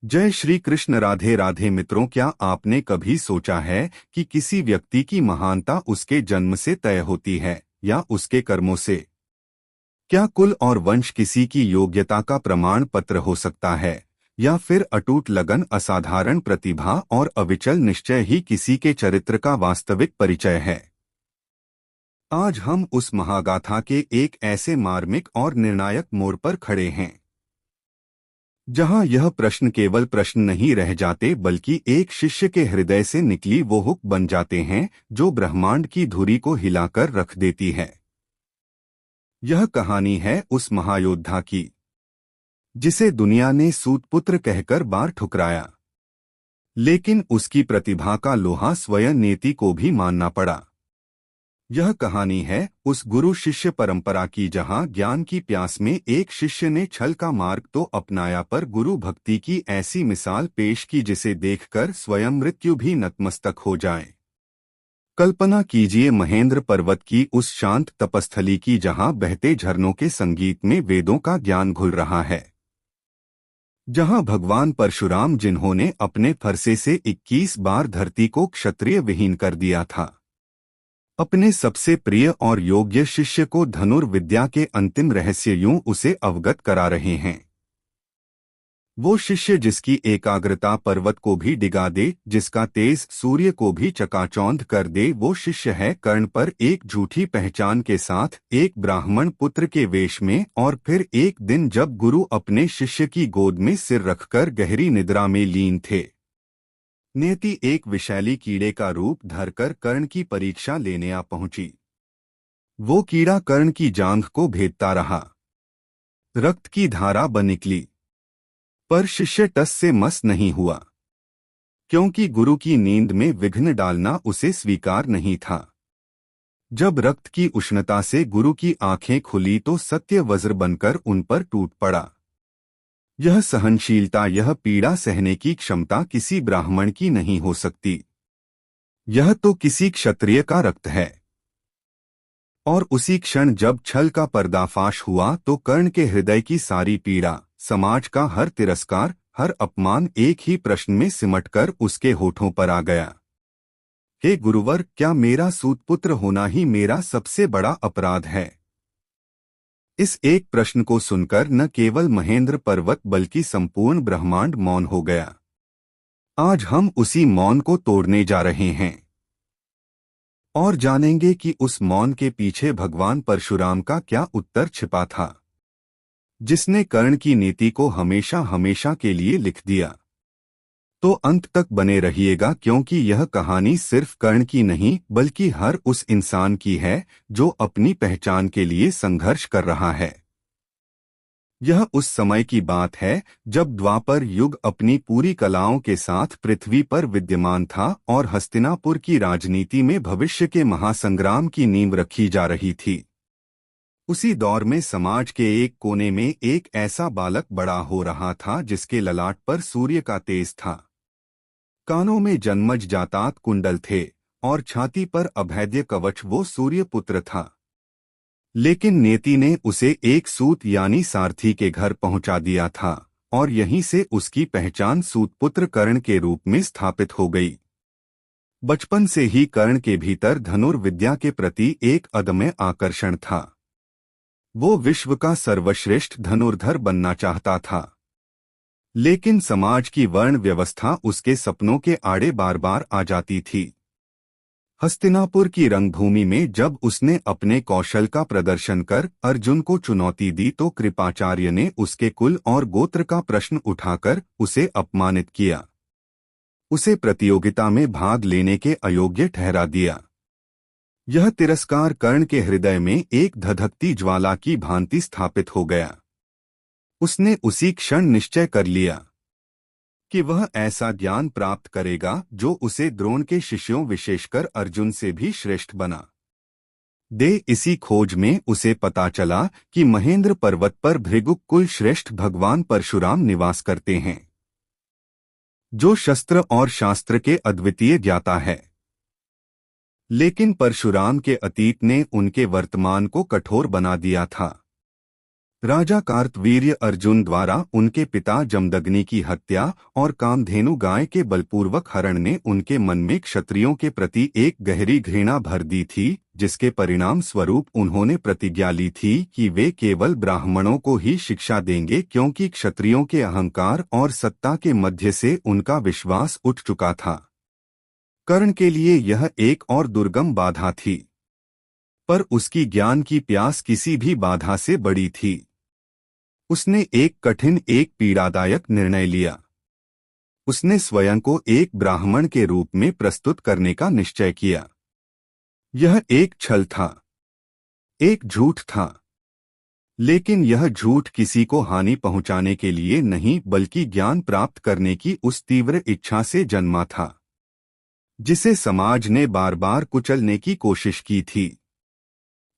जय श्री कृष्ण। राधे राधे मित्रों, क्या आपने कभी सोचा है कि किसी व्यक्ति की महानता उसके जन्म से तय होती है या उसके कर्मों से? क्या कुल और वंश किसी की योग्यता का प्रमाण पत्र हो सकता है, या फिर अटूट लगन, असाधारण प्रतिभा और अविचल निश्चय ही किसी के चरित्र का वास्तविक परिचय है? आज हम उस महागाथा के एक ऐसे मार्मिक और निर्णायक मोड़ पर खड़े हैं जहां यह प्रश्न केवल प्रश्न नहीं रह जाते, बल्कि एक शिष्य के हृदय से निकली वो हुक बन जाते हैं जो ब्रह्मांड की धुरी को हिलाकर रख देती है। यह कहानी है उस महायोद्धा की जिसे दुनिया ने सूतपुत्र कहकर बार ठुकराया, लेकिन उसकी प्रतिभा का लोहा स्वयं नेति को भी मानना पड़ा। यह कहानी है उस गुरु शिष्य परंपरा की जहां ज्ञान की प्यास में एक शिष्य ने छल का मार्ग तो अपनाया, पर गुरु भक्ति की ऐसी मिसाल पेश की जिसे देखकर स्वयं मृत्यु भी नतमस्तक हो जाए। कल्पना कीजिए महेंद्र पर्वत की उस शांत तपस्थली की जहां बहते झरनों के संगीत में वेदों का ज्ञान घुल रहा है, जहां भगवान परशुराम जिन्होंने अपने फरसे से 21 बार धरती को क्षत्रिय विहीन कर दिया था, अपने सबसे प्रिय और योग्य शिष्य को धनुर्विद्या के अंतिम रहस्य यूं उसे अवगत करा रहे हैं। वो शिष्य जिसकी एकाग्रता पर्वत को भी डिगा दे, जिसका तेज सूर्य को भी चकाचौंध कर दे, वो शिष्य है कर्ण पर एक झूठी पहचान के साथ, एक ब्राह्मण पुत्र के वेश में। और फिर एक दिन जब गुरु अपने शिष्य की गोद में सिर रखकर गहरी निद्रा में लीन थे, नियति एक विषैली कीड़े का रूप धरकर कर्ण की परीक्षा लेने आ पहुंची। वो कीड़ा कर्ण की जांघ को भेदता रहा, रक्त की धारा बन निकली, पर शिष्य टस से मस नहीं हुआ, क्योंकि गुरु की नींद में विघ्न डालना उसे स्वीकार नहीं था। जब रक्त की उष्णता से गुरु की आंखें खुली तो सत्य वज्र बनकर उन पर टूट पड़ा। यह सहनशीलता, यह पीड़ा सहने की क्षमता किसी ब्राह्मण की नहीं हो सकती। यह तो किसी क्षत्रिय का रक्त है। और उसी क्षण जब छल का पर्दाफाश हुआ तो कर्ण के हृदय की सारी पीड़ा, समाज का हर तिरस्कार, हर अपमान एक ही प्रश्न में सिमटकर उसके होठों पर आ गया। हे गुरुवर, क्या मेरा सूतपुत्र होना ही मेरा सबसे बड़ा अपराध है? इस एक प्रश्न को सुनकर न केवल महेंद्र पर्वत बल्कि संपूर्ण ब्रह्मांड मौन हो गया। आज हम उसी मौन को तोड़ने जा रहे हैं और जानेंगे कि उस मौन के पीछे भगवान परशुराम का क्या उत्तर छिपा था, जिसने कर्ण की नीति को हमेशा हमेशा के लिए लिख दिया। तो अंत तक बने रहिएगा, क्योंकि यह कहानी सिर्फ कर्ण की नहीं बल्कि हर उस इंसान की है जो अपनी पहचान के लिए संघर्ष कर रहा है। यह उस समय की बात है जब द्वापर युग अपनी पूरी कलाओं के साथ पृथ्वी पर विद्यमान था और हस्तिनापुर की राजनीति में भविष्य के महासंग्राम की नींव रखी जा रही थी। उसी दौर में समाज के एक कोने में एक ऐसा बालक बड़ा हो रहा था जिसके ललाट पर सूर्य का तेज था, कानों में जन्मज जातात कुंडल थे और छाती पर अभेद्य कवच। वो सूर्यपुत्र था, लेकिन नेति ने उसे एक सूत यानी सारथी के घर पहुंचा दिया था और यहीं से उसकी पहचान सूतपुत्र कर्ण के रूप में स्थापित हो गई। बचपन से ही कर्ण के भीतर धनुर्विद्या के प्रति एक अदम्य आकर्षण था। वो विश्व का सर्वश्रेष्ठ धनुर्धर बनना चाहता था, लेकिन समाज की वर्ण व्यवस्था उसके सपनों के आड़े बार बार आ जाती थी। हस्तिनापुर की रंगभूमि में जब उसने अपने कौशल का प्रदर्शन कर अर्जुन को चुनौती दी तो कृपाचार्य ने उसके कुल और गोत्र का प्रश्न उठाकर उसे अपमानित किया, उसे प्रतियोगिता में भाग लेने के अयोग्य ठहरा दिया। यह तिरस्कार कर्ण के हृदय में एक धधकती ज्वाला की भांति स्थापित हो गया। उसने उसी क्षण निश्चय कर लिया कि वह ऐसा ज्ञान प्राप्त करेगा जो उसे द्रोण के शिष्यों विशेषकर अर्जुन से भी श्रेष्ठ बना दे। इसी खोज में उसे पता चला कि महेंद्र पर्वत पर भृगुक कुल श्रेष्ठ भगवान परशुराम निवास करते हैं, जो शस्त्र और शास्त्र के अद्वितीय ज्ञाता है। लेकिन परशुराम के अतीत ने उनके वर्तमान को कठोर बना दिया था। राजा कार्तवीर्य अर्जुन द्वारा उनके पिता जमदग्नि की हत्या और कामधेनु गाय के बलपूर्वक हरण ने उनके मन में क्षत्रियों के प्रति एक गहरी घृणा भर दी थी, जिसके परिणाम स्वरूप उन्होंने प्रतिज्ञा ली थी कि वे केवल ब्राह्मणों को ही शिक्षा देंगे, क्योंकि क्षत्रियों के अहंकार और सत्ता के मध्य से उनका विश्वास उठ चुका था। कर्ण के लिए यह एक और दुर्गम बाधा थी, पर उसकी ज्ञान की प्यास किसी भी बाधा से बड़ी थी। उसने एक कठिन, एक पीड़ादायक निर्णय लिया। उसने स्वयं को एक ब्राह्मण के रूप में प्रस्तुत करने का निश्चय किया। यह एक छल था, एक झूठ था, लेकिन यह झूठ किसी को हानि पहुंचाने के लिए नहीं, बल्कि ज्ञान प्राप्त करने की उस तीव्र इच्छा से जन्मा था जिसे समाज ने बार बार कुचलने की कोशिश की थी।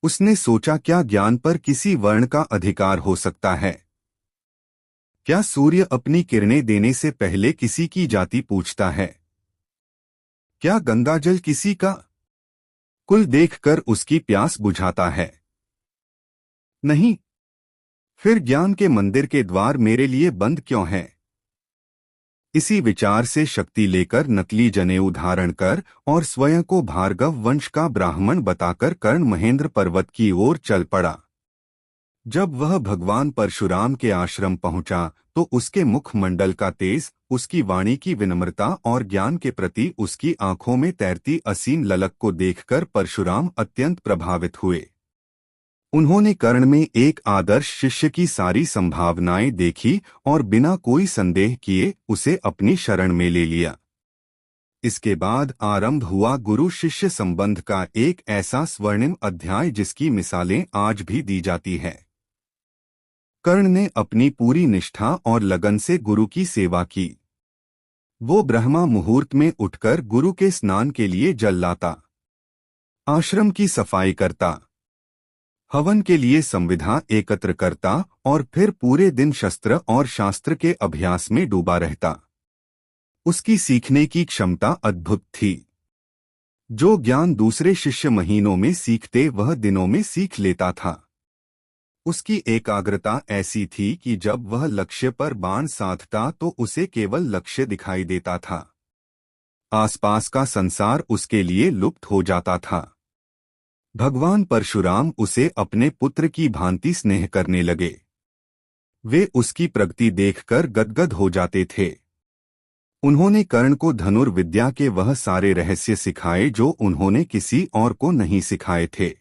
उसने सोचा, क्या ज्ञान पर किसी वर्ण का अधिकार हो सकता है? क्या सूर्य अपनी किरणें देने से पहले किसी की जाति पूछता है? क्या गंगाजल किसी का कुल देखकर उसकी प्यास बुझाता है? नहीं। फिर ज्ञान के मंदिर के द्वार मेरे लिए बंद क्यों हैं? इसी विचार से शक्ति लेकर नकली जनेऊ धारण कर और स्वयं को भार्गव वंश का ब्राह्मण बताकर कर्ण महेंद्र पर्वत की ओर चल पड़ा। जब वह भगवान परशुराम के आश्रम पहुंचा तो उसके मुखमंडल का तेज, उसकी वाणी की विनम्रता और ज्ञान के प्रति उसकी आंखों में तैरती असीम ललक को देखकर परशुराम अत्यंत प्रभावित हुए। उन्होंने कर्ण में एक आदर्श शिष्य की सारी संभावनाएं देखी और बिना कोई संदेह किए उसे अपनी शरण में ले लिया। इसके बाद आरंभ हुआ गुरु शिष्य संबंध का एक ऐसा स्वर्णिम अध्याय जिसकी मिसालें आज भी दी जाती हैं। कर्ण ने अपनी पूरी निष्ठा और लगन से गुरु की सेवा की। वो ब्रह्मा मुहूर्त में उठकर गुरु के स्नान के लिए जल लाता, आश्रम की सफाई करता, हवन के लिए संविधा एकत्र करता और फिर पूरे दिन शस्त्र और शास्त्र के अभ्यास में डूबा रहता। उसकी सीखने की क्षमता अद्भुत थी। जो ज्ञान दूसरे शिष्य महीनों में सीखते वह दिनों में सीख लेता था। उसकी एकाग्रता ऐसी थी कि जब वह लक्ष्य पर बाण साधता तो उसे केवल लक्ष्य दिखाई देता था। आसपास का संसार उसके लिए लुप्त हो जाता था। भगवान परशुराम उसे अपने पुत्र की भांति स्नेह करने लगे। वे उसकी प्रगति देखकर गदगद हो जाते थे। उन्होंने कर्ण को धनुर्विद्या के वह सारे रहस्य सिखाए जो उन्होंने किसी और को नहीं सिखाए थे।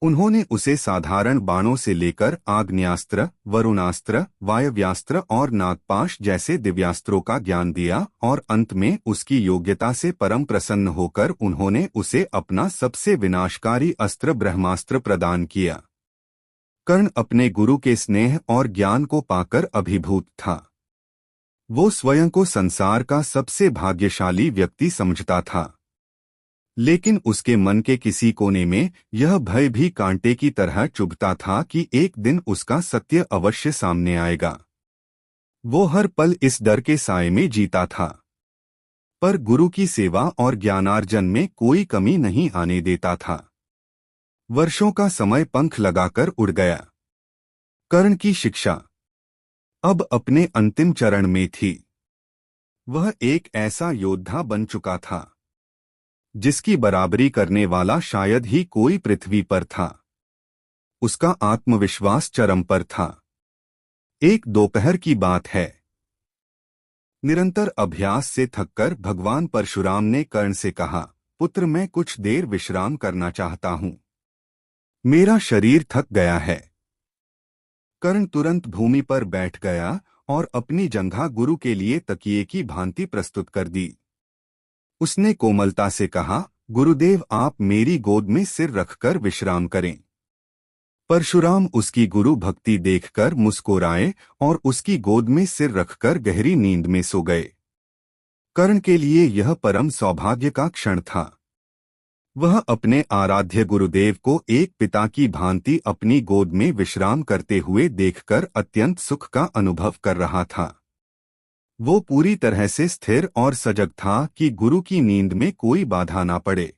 उन्होंने उसे साधारण बाणों से लेकर आग्नेयास्त्र, वरुणास्त्र, वायव्यास्त्र और नागपाश जैसे दिव्यास्त्रों का ज्ञान दिया और अंत में उसकी योग्यता से परम प्रसन्न होकर उन्होंने उसे अपना सबसे विनाशकारी अस्त्र ब्रह्मास्त्र प्रदान किया। कर्ण अपने गुरु के स्नेह और ज्ञान को पाकर अभिभूत था। वो स्वयं को संसार का सबसे भाग्यशाली व्यक्ति समझता था, लेकिन उसके मन के किसी कोने में यह भय भी कांटे की तरह चुभता था कि एक दिन उसका सत्य अवश्य सामने आएगा। वो हर पल इस डर के साए में जीता था, पर गुरु की सेवा और ज्ञानार्जन में कोई कमी नहीं आने देता था। वर्षों का समय पंख लगाकर उड़ गया। कर्ण की शिक्षा अब अपने अंतिम चरण में थी। वह एक ऐसा योद्धा बन चुका था जिसकी बराबरी करने वाला शायद ही कोई पृथ्वी पर था। उसका आत्मविश्वास चरम पर था। एक दोपहर की बात है। निरंतर अभ्यास से थककर भगवान परशुराम ने कर्ण से कहा, पुत्र, मैं कुछ देर विश्राम करना चाहता हूं। मेरा शरीर थक गया है। कर्ण तुरंत भूमि पर बैठ गया और अपनी जंघा गुरु के लिए तकिए की भांति प्रस्तुत कर दी। उसने कोमलता से कहा, गुरुदेव, आप मेरी गोद में सिर रखकर विश्राम करें। परशुराम उसकी गुरु भक्ति देखकर मुस्कुराए और उसकी गोद में सिर रखकर गहरी नींद में सो गए। कर्ण के लिए यह परम सौभाग्य का क्षण था। वह अपने आराध्य गुरुदेव को एक पिता की भांति अपनी गोद में विश्राम करते हुए देखकर अत्यंत सुख का अनुभव कर रहा था। वो पूरी तरह से स्थिर और सजग था कि गुरु की नींद में कोई बाधा ना पड़े।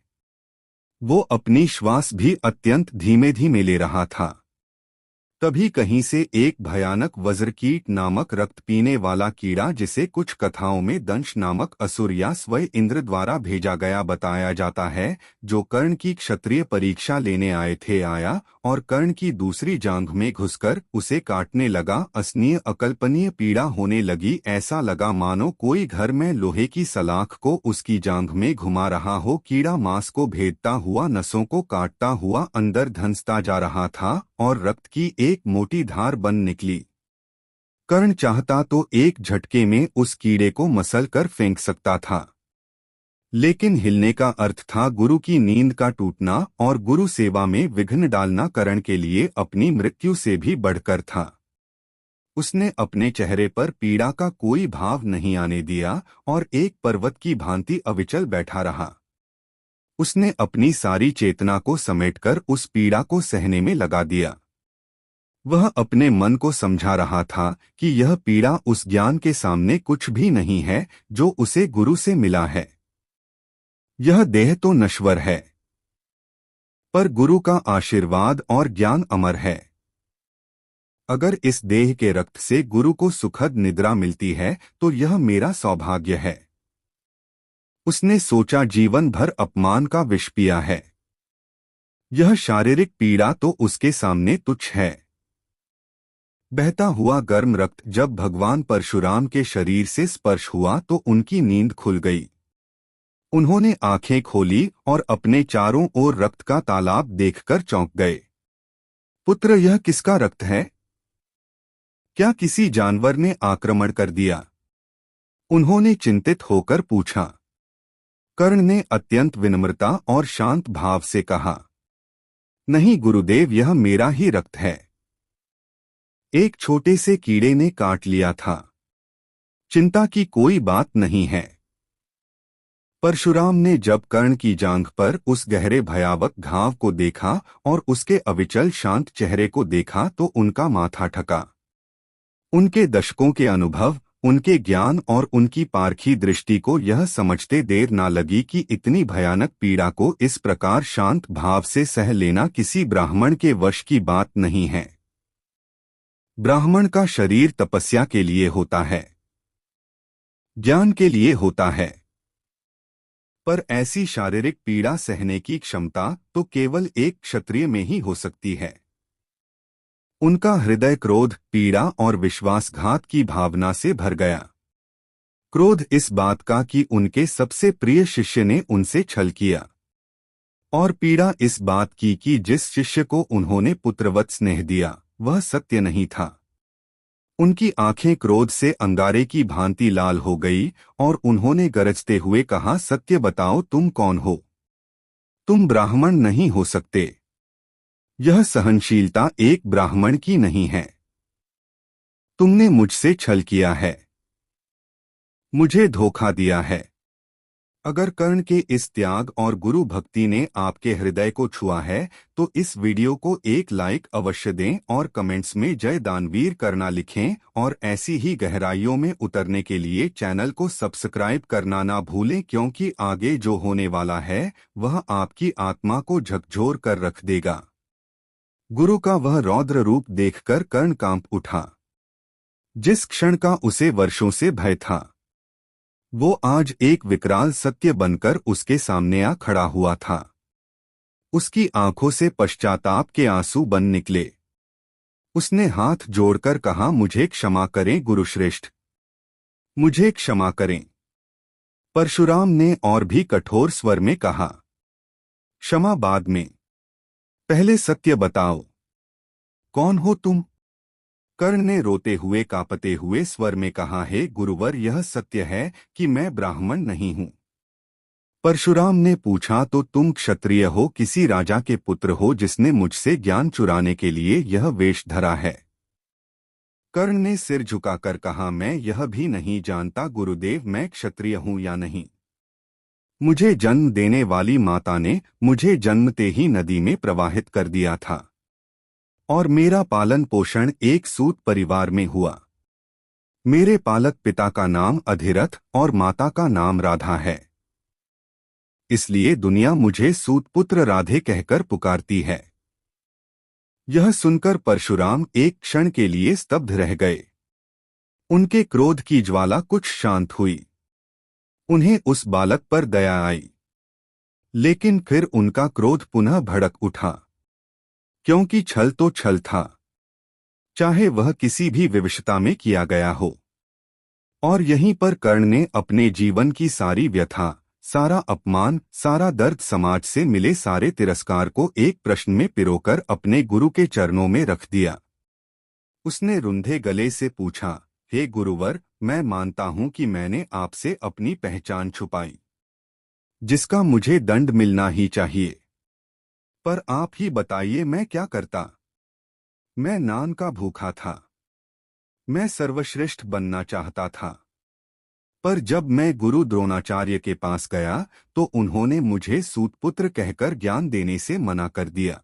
वो अपनी श्वास भी अत्यंत धीमे धीमे ले रहा था। तभी कहीं से एक भयानक वज्रकीट नामक रक्त पीने वाला कीड़ा, जिसे कुछ कथाओं में दंश नामक असुर या स्वयं इंद्र द्वारा भेजा गया बताया जाता है, जो कर्ण की क्षत्रिय परीक्षा लेने आए थे, आया और कर्ण की दूसरी जांघ में घुसकर उसे काटने लगा। असनीय अकल्पनीय पीड़ा होने लगी। ऐसा लगा मानो कोई घर में लोहे की सलाख को उसकी जांघ में घुमा रहा हो। कीड़ा मांस को भेदता हुआ, नसों को काटता हुआ अंदर धंसता जा रहा था और रक्त की एक मोटी धार बन निकली। कर्ण चाहता तो एक झटके में उस कीड़े को मसल कर फेंक सकता था, लेकिन हिलने का अर्थ था गुरु की नींद का टूटना और गुरु सेवा में विघ्न डालना। कर्ण के लिए अपनी मृत्यु से भी बढ़कर था। उसने अपने चेहरे पर पीड़ा का कोई भाव नहीं आने दिया और एक पर्वत की भांति अविचल बैठा रहा। उसने अपनी सारी चेतना को समेटकर उस पीड़ा को सहने में लगा दिया। वह अपने मन को समझा रहा था कि यह पीड़ा उस ज्ञान के सामने कुछ भी नहीं है जो उसे गुरु से मिला है। यह देह तो नश्वर है, पर गुरु का आशीर्वाद और ज्ञान अमर है। अगर इस देह के रक्त से गुरु को सुखद निद्रा मिलती है तो यह मेरा सौभाग्य है। उसने सोचा, जीवन भर अपमान का विष पिया है। यह शारीरिक पीड़ा तो उसके सामने तुच्छ है। बहता हुआ गर्म रक्त जब भगवान परशुराम के शरीर से स्पर्श हुआ तो उनकी नींद खुल गई। उन्होंने आंखें खोली और अपने चारों ओर रक्त का तालाब देखकर चौंक गए। पुत्र, यह किसका रक्त है? क्या किसी जानवर ने आक्रमण कर दिया? उन्होंने चिंतित होकर पूछा। कर्ण ने अत्यंत विनम्रता और शांत भाव से कहा, नहीं गुरुदेव, यह मेरा ही रक्त है। एक छोटे से कीड़े ने काट लिया था। चिंता की कोई बात नहीं है। परशुराम ने जब कर्ण की जांघ पर उस गहरे भयावह घाव को देखा और उसके अविचल शांत चेहरे को देखा तो उनका माथा ठका। उनके दशकों के अनुभव, उनके ज्ञान और उनकी पारखी दृष्टि को यह समझते देर न लगी कि इतनी भयानक पीड़ा को इस प्रकार शांत भाव से सह लेना किसी ब्राह्मण के वश की बात नहीं है। ब्राह्मण का शरीर तपस्या के लिए होता है, ज्ञान के लिए होता है, पर ऐसी शारीरिक पीड़ा सहने की क्षमता तो केवल एक क्षत्रिय में ही हो सकती है। उनका हृदय क्रोध, पीड़ा और विश्वासघात की भावना से भर गया। क्रोध इस बात का कि उनके सबसे प्रिय शिष्य ने उनसे छल किया, और पीड़ा इस बात की कि जिस शिष्य को उन्होंने पुत्रवत स्नेह दिया वह सत्य नहीं था। उनकी आंखें क्रोध से अंगारे की भांति लाल हो गई और उन्होंने गरजते हुए कहा, सत्य बताओ, तुम कौन हो? तुम ब्राह्मण नहीं हो सकते। यह सहनशीलता एक ब्राह्मण की नहीं है। तुमने मुझसे छल किया है, मुझे धोखा दिया है। अगर कर्ण के इस त्याग और गुरु भक्ति ने आपके हृदय को छुआ है तो इस वीडियो को एक लाइक अवश्य दें और कमेंट्स में जय दानवीर करना लिखें, और ऐसी ही गहराइयों में उतरने के लिए चैनल को सब्सक्राइब करना ना भूलें, क्योंकि आगे जो होने वाला है वह आपकी आत्मा को झकझोर कर रख देगा। गुरु का वह रौद्र रूप देखकर कर्ण कांप उठा। जिस क्षण का उसे वर्षों से भय था वो आज एक विकराल सत्य बनकर उसके सामने आ खड़ा हुआ था। उसकी आंखों से पश्चाताप के आंसू बन निकले। उसने हाथ जोड़कर कहा, मुझे क्षमा करें गुरुश्रेष्ठ, मुझे क्षमा करें। परशुराम ने और भी कठोर स्वर में कहा, क्षमा बाद में, पहले सत्य बताओ, कौन हो तुम? कर्ण ने रोते हुए कांपते हुए स्वर में कहा, हे गुरुवर, यह सत्य है कि मैं ब्राह्मण नहीं हूँ। परशुराम ने पूछा, तो तुम क्षत्रिय हो, किसी राजा के पुत्र हो जिसने मुझसे ज्ञान चुराने के लिए यह वेश धरा है? कर्ण ने सिर झुकाकर कहा, मैं यह भी नहीं जानता गुरुदेव, मैं क्षत्रिय हूँ या नहीं। मुझे जन्म देने वाली माता ने मुझे जन्मते ही नदी में प्रवाहित कर दिया था और मेरा पालन पोषण एक सूत परिवार में हुआ। मेरे पालक पिता का नाम अधिरथ और माता का नाम राधा है, इसलिए दुनिया मुझे सूत पुत्र राधे कहकर पुकारती है। यह सुनकर परशुराम एक क्षण के लिए स्तब्ध रह गए। उनके क्रोध की ज्वाला कुछ शांत हुई। उन्हें उस बालक पर दया आई, लेकिन फिर उनका क्रोध पुनः भड़क उठा, क्योंकि छल तो छल था, चाहे वह किसी भी विवशता में किया गया हो। और यहीं पर कर्ण ने अपने जीवन की सारी व्यथा, सारा अपमान, सारा दर्द, समाज से मिले सारे तिरस्कार को एक प्रश्न में पिरोकर अपने गुरु के चरणों में रख दिया। उसने रुंधे गले से पूछा, हे गुरुवर, मैं मानता हूं कि मैंने आपसे अपनी पहचान छुपाई, जिसका मुझे दंड मिलना ही चाहिए। पर आप ही बताइए मैं क्या करता। मैं नान का भूखा था, मैं सर्वश्रेष्ठ बनना चाहता था। पर जब मैं गुरु द्रोणाचार्य के पास गया तो उन्होंने मुझे सूतपुत्र कहकर ज्ञान देने से मना कर दिया।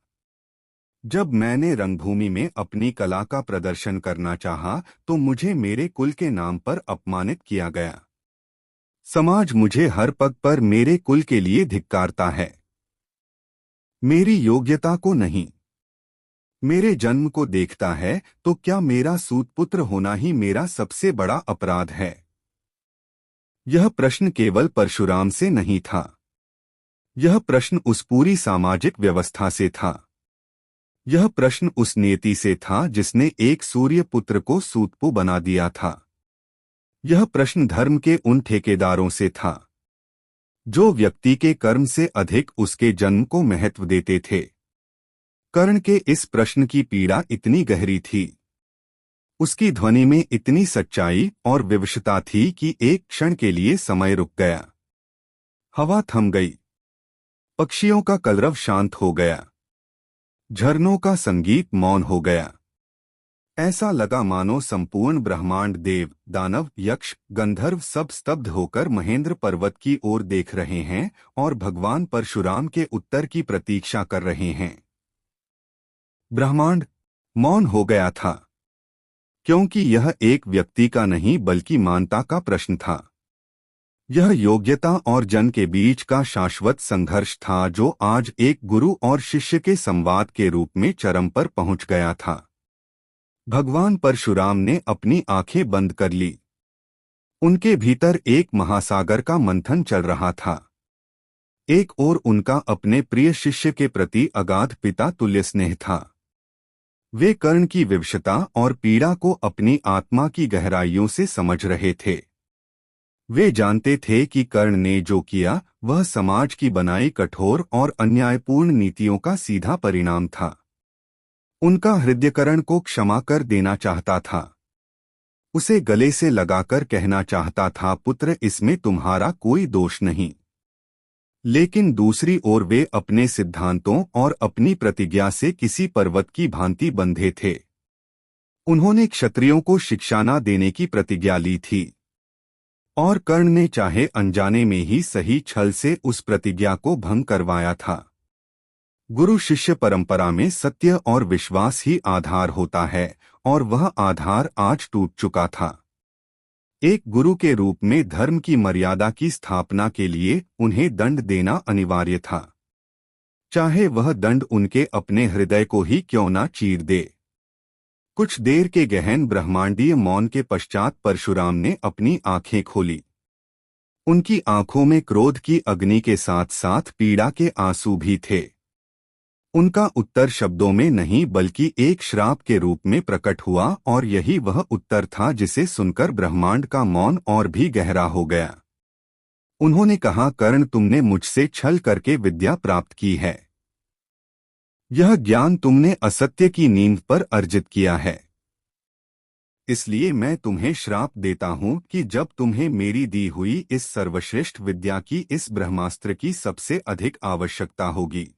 जब मैंने रंगभूमि में अपनी कला का प्रदर्शन करना चाहा तो मुझे मेरे कुल के नाम पर अपमानित किया गया। समाज मुझे हर पग पर मेरे कुल के लिए धिक्कारता है, मेरी योग्यता को नहीं। मेरे जन्म को देखता है तो क्या मेरा सूतपुत्र होना ही मेरा सबसे बड़ा अपराध है? यह प्रश्न केवल परशुराम से नहीं था, यह प्रश्न उस पूरी सामाजिक व्यवस्था से था। यह प्रश्न उस नियति से था जिसने एक सूर्य पुत्र को सूतपु बना दिया था। यह प्रश्न धर्म के उन ठेकेदारों से था जो व्यक्ति के कर्म से अधिक उसके जन्म को महत्व देते थे। कर्ण के इस प्रश्न की पीड़ा इतनी गहरी थी, उसकी ध्वनि में इतनी सच्चाई और विवशता थी कि एक क्षण के लिए समय रुक गया। हवा थम गई, पक्षियों का कलरव शांत हो गया, झरनों का संगीत मौन हो गया। ऐसा लगा मानो संपूर्ण ब्रह्मांड, देव, दानव, यक्ष, गंधर्व सब स्तब्ध होकर महेंद्र पर्वत की ओर देख रहे हैं और भगवान परशुराम के उत्तर की प्रतीक्षा कर रहे हैं। ब्रह्मांड मौन हो गया था, क्योंकि यह एक व्यक्ति का नहीं बल्कि मानता का प्रश्न था। यह योग्यता और जन के बीच का शाश्वत संघर्ष था जो आज एक गुरु और शिष्य के संवाद के रूप में चरम पर पहुंच गया था। भगवान परशुराम ने अपनी आंखें बंद कर ली। उनके भीतर एक महासागर का मंथन चल रहा था। एक ओर उनका अपने प्रिय शिष्य के प्रति अगाध पिता तुल्य स्नेह था। वे कर्ण की विवशता और पीड़ा को अपनी आत्मा की गहराइयों से समझ रहे थे। वे जानते थे कि कर्ण ने जो किया वह समाज की बनाई कठोर और अन्यायपूर्ण नीतियों का सीधा परिणाम था। उनका हृदयकरण को क्षमा कर देना चाहता था, उसे गले से लगाकर कहना चाहता था, पुत्र, इसमें तुम्हारा कोई दोष नहीं। लेकिन दूसरी ओर वे अपने सिद्धांतों और अपनी प्रतिज्ञा से किसी पर्वत की भांति बंधे थे। उन्होंने क्षत्रियों को शिक्षा न देने की प्रतिज्ञा ली थी और कर्ण ने चाहे अनजाने में ही सही छल से उस प्रतिज्ञा को भंग करवाया था। गुरु शिष्य परंपरा में सत्य और विश्वास ही आधार होता है और वह आधार आज टूट चुका था। एक गुरु के रूप में धर्म की मर्यादा की स्थापना के लिए उन्हें दंड देना अनिवार्य था, चाहे वह दंड उनके अपने हृदय को ही क्यों न चीर दे। कुछ देर के गहन ब्रह्मांडीय मौन के पश्चात परशुराम ने अपनी आंखें खोली। उनकी आंखों में क्रोध की अग्नि के साथ साथ पीड़ा के आंसू भी थे। उनका उत्तर शब्दों में नहीं बल्कि एक श्राप के रूप में प्रकट हुआ और यही वह उत्तर था जिसे सुनकर ब्रह्मांड का मौन और भी गहरा हो गया। उन्होंने कहा, कर्ण, तुमने मुझसे छल करके विद्या प्राप्त की है। यह ज्ञान तुमने असत्य की नींद पर अर्जित किया है। इसलिए मैं तुम्हें श्राप देता हूं कि जब तुम्हें मेरी दी हुई इस सर्वश्रेष्ठ विद्या की, इस ब्रह्मास्त्र की सबसे अधिक आवश्यकता होगी,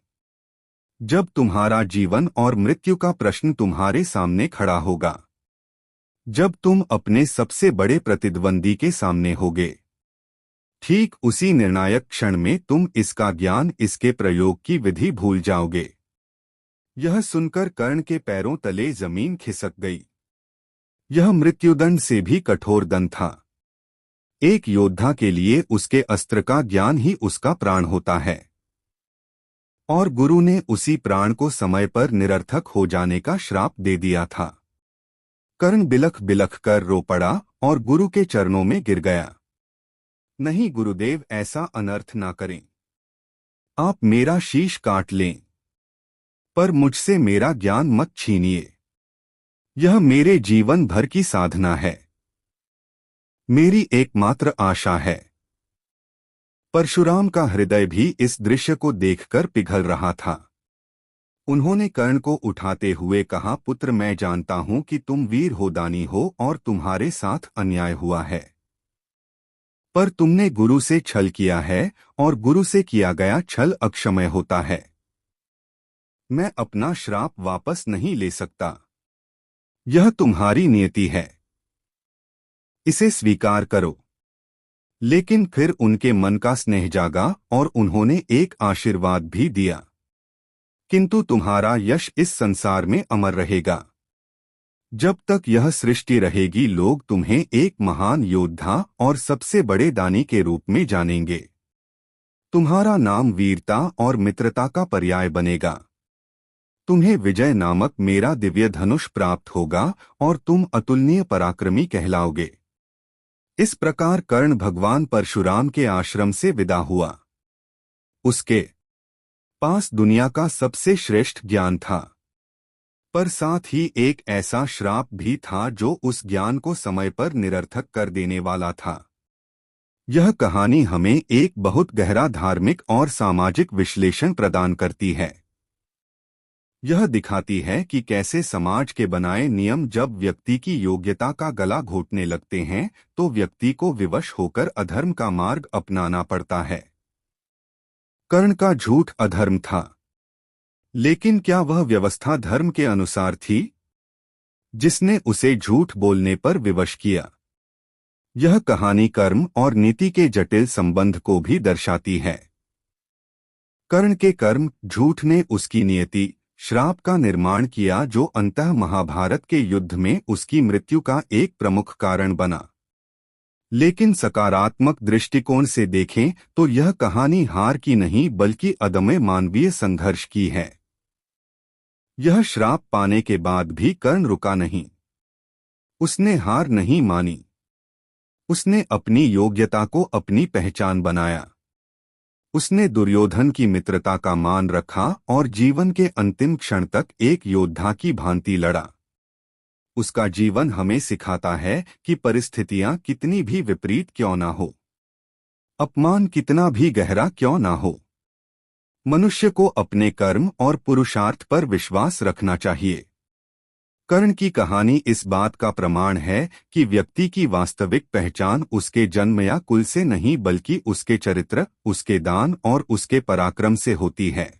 जब तुम्हारा जीवन और मृत्यु का प्रश्न तुम्हारे सामने खड़ा होगा, जब तुम अपने सबसे बड़े प्रतिद्वंदी के सामने होगे, ठीक उसी निर्णायक क्षण में तुम इसका ज्ञान, इसके प्रयोग की विधि भूल जाओगे। यह सुनकर कर्ण के पैरों तले जमीन खिसक गई। यह मृत्युदंड से भी कठोर दंड था। एक योद्धा के लिए उसके अस्त्र का ज्ञान ही उसका प्राण होता है। और गुरु ने उसी प्राण को समय पर निरर्थक हो जाने का श्राप दे दिया था। कर्ण बिलख बिलख कर रो पड़ा और गुरु के चरणों में गिर गया। नहीं गुरुदेव, ऐसा अनर्थ ना करें। आप मेरा शीश काट लें, पर मुझसे मेरा ज्ञान मत छीनिए। यह मेरे जीवन भर की साधना है, मेरी एकमात्र आशा है। परशुराम का हृदय भी इस दृश्य को देखकर पिघल रहा था। उन्होंने कर्ण को उठाते हुए कहा, पुत्र, मैं जानता हूं कि तुम वीर हो, दानी हो और तुम्हारे साथ अन्याय हुआ है, पर तुमने गुरु से छल किया है और गुरु से किया गया छल अक्षम्य होता है। मैं अपना श्राप वापस नहीं ले सकता। यह तुम्हारी नियति है, इसे स्वीकार करो। लेकिन फिर उनके मन का स्नेह जागा और उन्होंने एक आशीर्वाद भी दिया, किंतु तुम्हारा यश इस संसार में अमर रहेगा। जब तक यह सृष्टि रहेगी, लोग तुम्हें एक महान योद्धा और सबसे बड़े दानी के रूप में जानेंगे। तुम्हारा नाम वीरता और मित्रता का पर्याय बनेगा। तुम्हें विजय नामक मेरा दिव्य धनुष प्राप्त होगा और तुम अतुलनीय पराक्रमी कहलाओगे। इस प्रकार कर्ण भगवान परशुराम के आश्रम से विदा हुआ। उसके पास दुनिया का सबसे श्रेष्ठ ज्ञान था, पर साथ ही एक ऐसा श्राप भी था जो उस ज्ञान को समय पर निरर्थक कर देने वाला था। यह कहानी हमें एक बहुत गहरा धार्मिक और सामाजिक विश्लेषण प्रदान करती है। यह दिखाती है कि कैसे समाज के बनाए नियम जब व्यक्ति की योग्यता का गला घोटने लगते हैं तो व्यक्ति को विवश होकर अधर्म का मार्ग अपनाना पड़ता है। कर्ण का झूठ अधर्म था, लेकिन क्या वह व्यवस्था धर्म के अनुसार थी, जिसने उसे झूठ बोलने पर विवश किया? यह कहानी कर्म और नीति के जटिल संबंध को भी दर्शाती है। कर्ण के कर्म, झूठ ने उसकी नियति, श्राप का निर्माण किया जो अंततः महाभारत के युद्ध में उसकी मृत्यु का एक प्रमुख कारण बना। लेकिन सकारात्मक दृष्टिकोण से देखें तो यह कहानी हार की नहीं बल्कि अदम्य मानवीय संघर्ष की है। यह श्राप पाने के बाद भी कर्ण रुका नहीं। उसने हार नहीं मानी। उसने अपनी योग्यता को अपनी पहचान बनाया। उसने दुर्योधन की मित्रता का मान रखा और जीवन के अंतिम क्षण तक एक योद्धा की भांति लड़ा। उसका जीवन हमें सिखाता है कि परिस्थितियां कितनी भी विपरीत क्यों ना हो, अपमान कितना भी गहरा क्यों ना हो, मनुष्य को अपने कर्म और पुरुषार्थ पर विश्वास रखना चाहिए। कर्ण की कहानी इस बात का प्रमाण है कि व्यक्ति की वास्तविक पहचान उसके जन्म या कुल से नहीं बल्कि उसके चरित्र, उसके दान और उसके पराक्रम से होती है।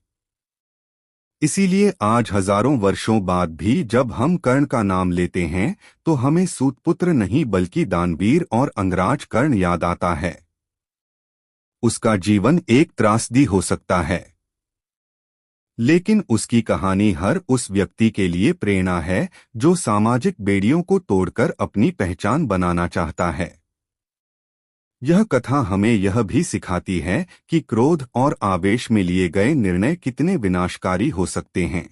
इसीलिए आज हजारों वर्षों बाद भी जब हम कर्ण का नाम लेते हैं तो हमें सूतपुत्र नहीं बल्कि दानवीर और अंगराज कर्ण याद आता है। उसका जीवन एक त्रासदी हो सकता है, लेकिन उसकी कहानी हर उस व्यक्ति के लिए प्रेरणा है जो सामाजिक बेड़ियों को तोड़कर अपनी पहचान बनाना चाहता है। यह कथा हमें यह भी सिखाती है कि क्रोध और आवेश में लिए गए निर्णय कितने विनाशकारी हो सकते हैं।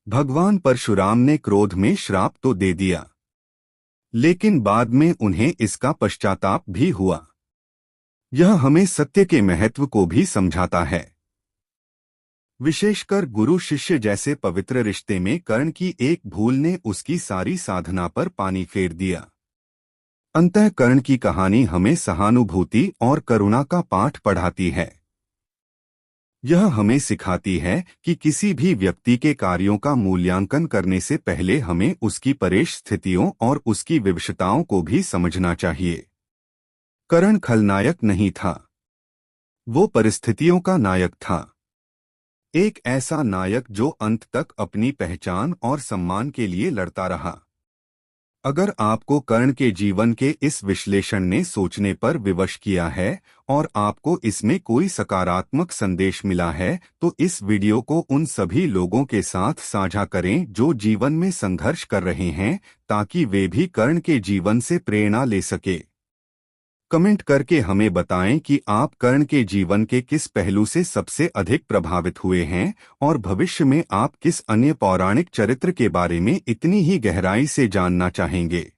भगवान परशुराम ने क्रोध में श्राप तो दे दिया, लेकिन बाद में उन्हें इसका पश्चाताप भी हुआ। यह हमें सत्य के महत्व को भी समझाता है। विशेषकर गुरु शिष्य जैसे पवित्र रिश्ते में कर्ण की एक भूल ने उसकी सारी साधना पर पानी फेर दिया। अंततः कर्ण की कहानी हमें सहानुभूति और करुणा का पाठ पढ़ाती है। यह हमें सिखाती है कि किसी भी व्यक्ति के कार्यों का मूल्यांकन करने से पहले हमें उसकी परिस्थितियों और उसकी विवशताओं को भी समझना चाहिए। कर्ण खलनायक नहीं था, वो परिस्थितियों का नायक था। एक ऐसा नायक जो अंत तक अपनी पहचान और सम्मान के लिए लड़ता रहा। अगर आपको कर्ण के जीवन के इस विश्लेषण ने सोचने पर विवश किया है और आपको इसमें कोई सकारात्मक संदेश मिला है तो इस वीडियो को उन सभी लोगों के साथ साझा करें जो जीवन में संघर्ष कर रहे हैं, ताकि वे भी कर्ण के जीवन से प्रेरणा ले सके। कमेंट करके हमें बताएं कि आप कर्ण के जीवन के किस पहलू से सबसे अधिक प्रभावित हुए हैं और भविष्य में आप किस अन्य पौराणिक चरित्र के बारे में इतनी ही गहराई से जानना चाहेंगे।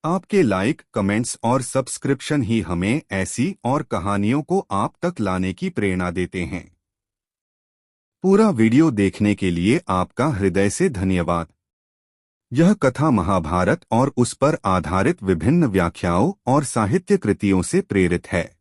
आपके लाइक, कमेंट्स और सब्सक्रिप्शन ही हमें ऐसी और कहानियों को आप तक लाने की प्रेरणा देते हैं। पूरा वीडियो देखने के लिए आपका हृदय से धन्यवाद। यह कथा महाभारत और उस पर आधारित विभिन्न व्याख्याओं और साहित्य कृतियों से प्रेरित है।